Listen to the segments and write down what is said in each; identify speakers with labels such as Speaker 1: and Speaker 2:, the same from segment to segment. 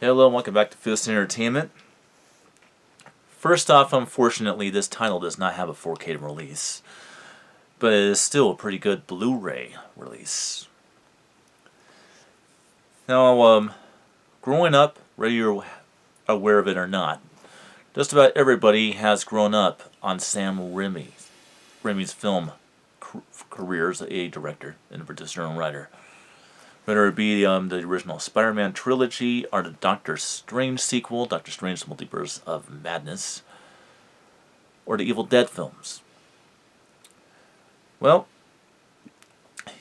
Speaker 1: Hello and welcome back to Fist Entertainment. First off, unfortunately, this title does not have a 4K release, but it is still a pretty good Blu-ray release. Now, growing up, whether you're aware of it or not, just about everybody has grown up on Sam Raimi's film career as a director and producer and writer. Whether it be the original Spider-Man trilogy or the Doctor Strange sequel, Doctor Strange Multiverse of Madness, or the Evil Dead films. Well,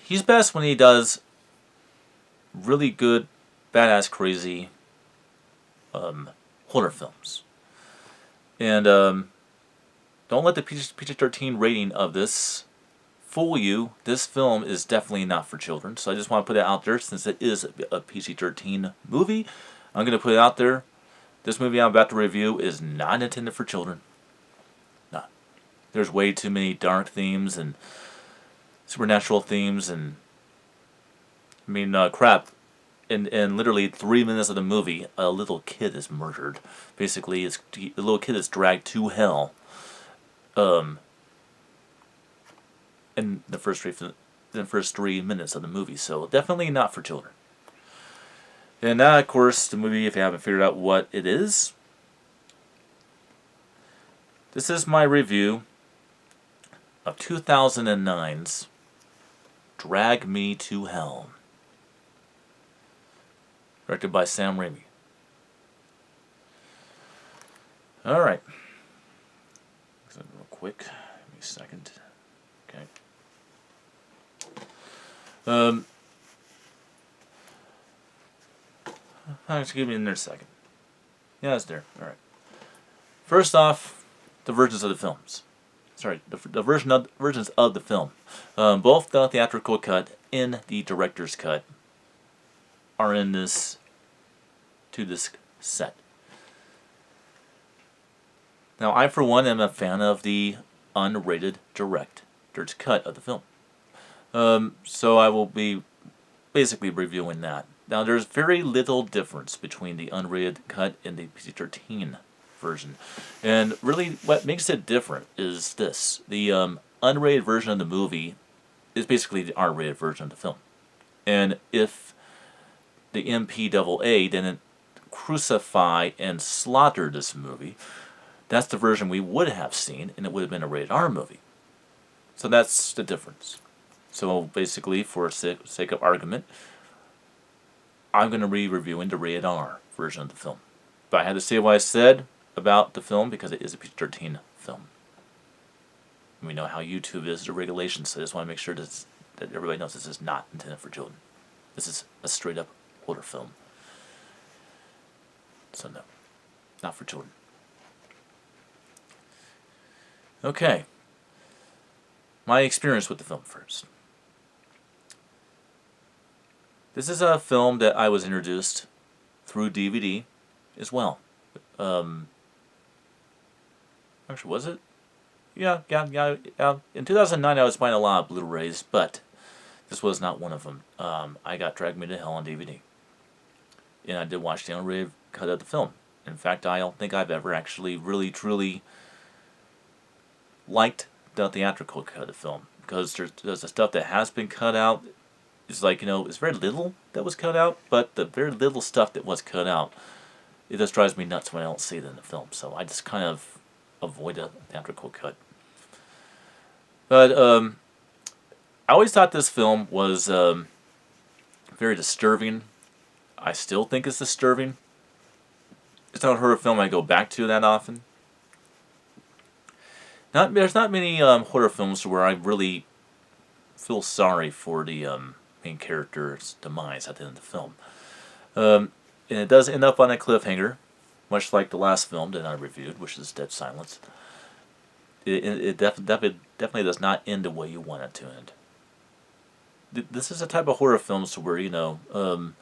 Speaker 1: he's best when he does really good, badass, crazy horror films. And don't let the PG-13 rating of this fool you. This film is definitely not for children. So I just want to put it out there since it is a PG-13 movie. I'm going to put it out there. This movie I'm about to review is not intended for children. No. There's way too many dark themes and supernatural themes and crap. In literally 3 minutes of the movie, a little kid is murdered. Basically, the little kid is dragged to hell. In the first 3 minutes of the movie, so definitely not for children. And now, of course, the movie, if you haven't figured out what it is, this is my review of 2009's Drag Me to Hell, directed by Sam Raimi. Alright. Real quick. Give me a second. Okay. Just give me another second. Yeah, it's there. Alright. First off, the versions of the films. Sorry, the versions of the film. Both the theatrical cut and the director's cut are in this 2-disc set. Now, I for one am a fan of the unrated director's cut of the film. So I will be basically reviewing that. Now, there's very little difference between the unrated cut and the PG-13 version. And really, what makes it different is this. The unrated version of the movie is basically the R-rated version of the film. And if the MPAA didn't crucify and slaughter this movie, that's the version we would have seen, and it would have been a rated R movie. So that's the difference. So basically, for sake of argument, I'm going to be reviewing the rated R version of the film. But I had to say what I said about the film because it is a PG-13 film. And we know how YouTube is, the regulations, so I just want to make sure that everybody knows this is not intended for children. This is a straight-up horror film. So no, not for children. Okay. My experience with the film first. This is a film that I was introduced through DVD as well. Actually, was it? Yeah. In 2009, I was buying a lot of Blu-rays, but this was not one of them. I got Drag Me to Hell on DVD. And I did watch the unrated cut of the film. In fact, I don't think I've ever actually really, truly liked the theatrical cut of the film. Because there's the stuff that has been cut out. It's like, it's very little that was cut out, but the very little stuff that was cut out, it just drives me nuts when I don't see it in the film. So I just kind of avoid a theatrical cut. But I always thought this film was very disturbing. I still think it's disturbing. It's not a horror film I go back to that often. There's not many horror films where I really feel sorry for the main character's demise at the end of the film. And it does end up on a cliffhanger, much like the last film that I reviewed, which is Dead Silence. It definitely does not end the way you want it to end. This is a type of horror film where, you don't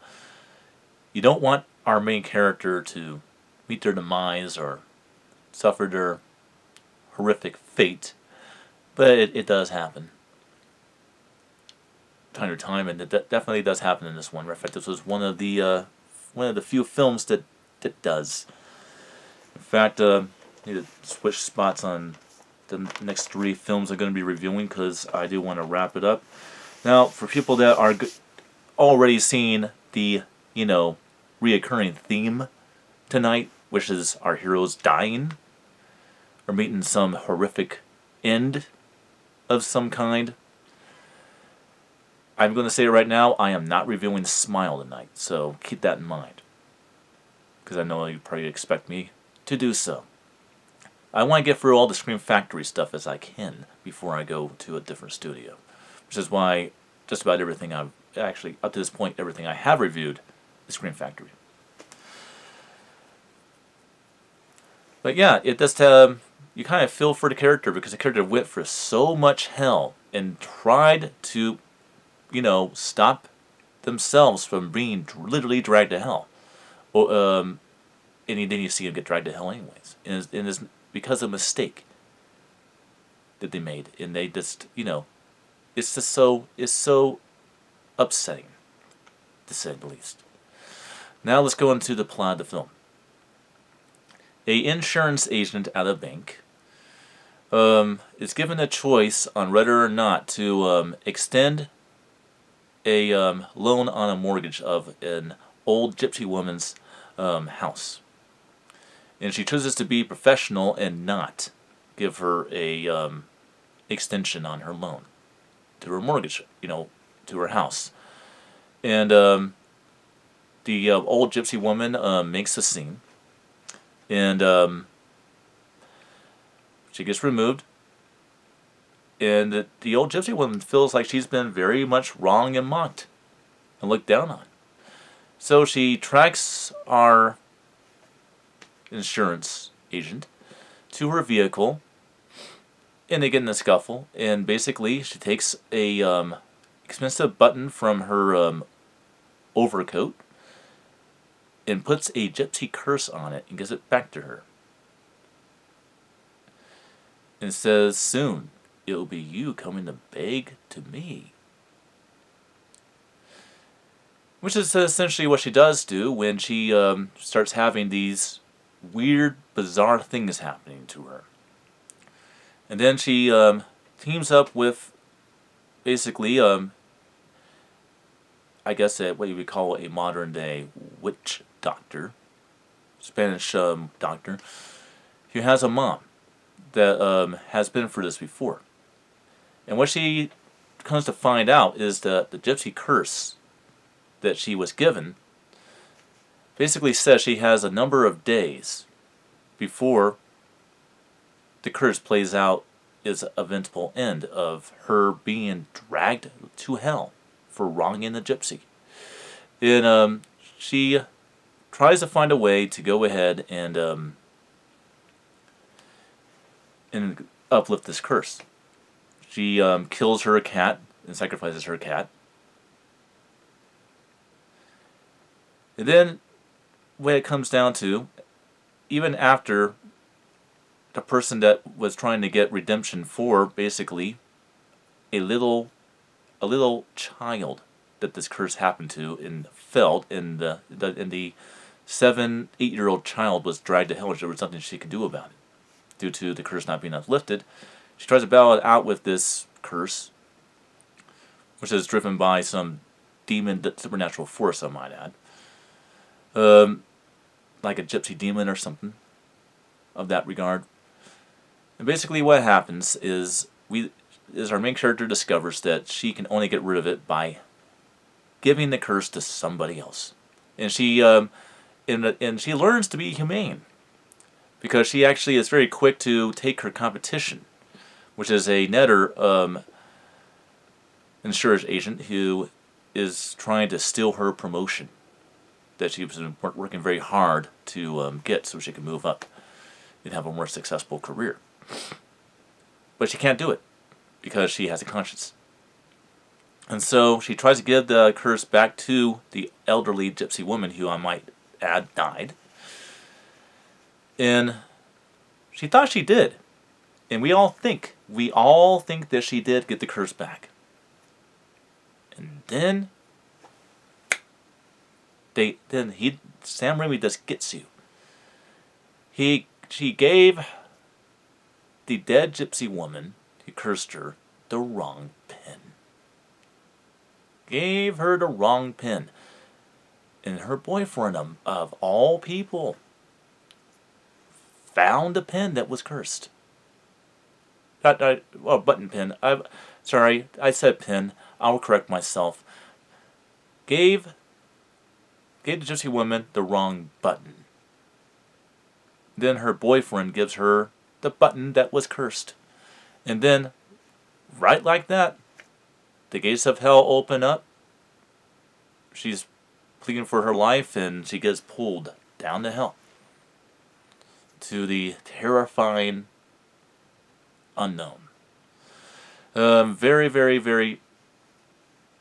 Speaker 1: want our main character to meet their demise or suffer their horrific fate, but it does happen. Time to time, and it definitely does happen in this one. In fact, this was one of the one of the few films that does. In fact, need to switch spots on the next 3 films I'm going to be reviewing because I do want to wrap it up. Now, for people that are already seeing the, reoccurring theme tonight, which is our heroes dying or meeting some horrific end of some kind, I'm going to say it right now, I am not reviewing Smile tonight, so keep that in mind. Because I know you probably expect me to do so. I want to get through all the Scream Factory stuff as I can before I go to a different studio. Which is why just about everything I've actually, up to this point, everything I have reviewed is Scream Factory. But yeah, it just, you kind of feel for the character because the character went for so much hell and tried to, stop themselves from being literally dragged to hell. And then you see him get dragged to hell anyways. And it's because of a mistake that they made. And they just, it's just so upsetting, to say the least. Now let's go into the plot of the film. A insurance agent at a bank is given a choice on whether or not to extend a loan on a mortgage of an old gypsy woman's house. And she chooses to be professional and not give her a extension on her loan to her mortgage, to her house. And the old gypsy woman makes a scene. And she gets removed. And the old gypsy woman feels like she's been very much wronged and mocked and looked down on. So she tracks our insurance agent to her vehicle, and they get in a scuffle. And basically, she takes a expensive button from her overcoat and puts a gypsy curse on it and gives it back to her. And says, "Soon it'll be you coming to beg to me." Which is essentially what she does do when she starts having these weird, bizarre things happening to her. And then she teams up with, basically, I guess what you would call a modern-day witch doctor, Spanish doctor, who has a mom that has been through this before. And what she comes to find out is that the gypsy curse that she was given basically says she has a number of days before the curse plays out its eventful end of her being dragged to hell for wronging the gypsy. And she tries to find a way to go ahead and uplift this curse. She kills her cat and sacrifices her cat. And then, when it comes down to, even after the person that was trying to get redemption for, basically, a little child that this curse happened to and felt, and the 7-8-year-old child was dragged to hell, and there was nothing she could do about it due to the curse not being uplifted. She tries to battle it out with this curse, which is driven by some demon supernatural force, I might add. Like a gypsy demon or something of that regard. And basically what happens is our main character discovers that she can only get rid of it by giving the curse to somebody else. And she she learns to be humane, because she actually is very quick to take her competition, which is a netter insurance agent who is trying to steal her promotion that she was working very hard to get so she can move up and have a more successful career. But she can't do it because she has a conscience. And so she tries to give the curse back to the elderly gypsy woman, who I might add died. And she thought she did. And we all think that she did get the curse back. And then Sam Raimi just gets you. She gave the dead gypsy woman, he cursed her, the wrong pin. Gave her the wrong pin. And her boyfriend, of all people, found a pin that was cursed. Button pin. Sorry, I said pin. I'll correct myself. Gave the gypsy woman the wrong button. Then her boyfriend gives her the button that was cursed. And then, right like that, the gates of hell open up. She's pleading for her life, and she gets pulled down to hell. To the terrifying unknown. Very, very, very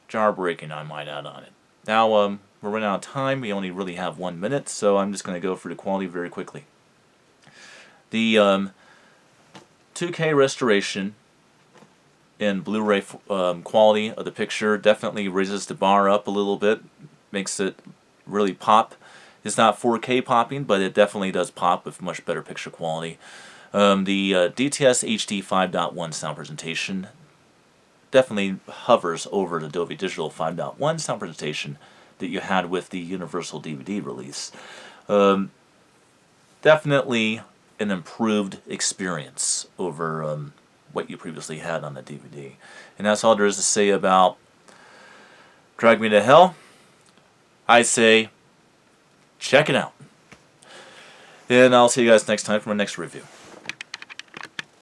Speaker 1: jar-breaking, I might add on it. Now, we're running out of time. We only really have 1 minute, so I'm just going to go through the quality very quickly. The 2K restoration in Blu-ray quality of the picture definitely raises the bar up a little bit, makes it really pop. It's not 4K popping, but it definitely does pop with much better picture quality. The DTS HD 5.1 sound presentation definitely hovers over the Dolby Digital 5.1 sound presentation that you had with the Universal DVD release. Definitely an improved experience over what you previously had on the DVD. And that's all there is to say about Drag Me to Hell. I say, check it out. And I'll see you guys next time for my next review.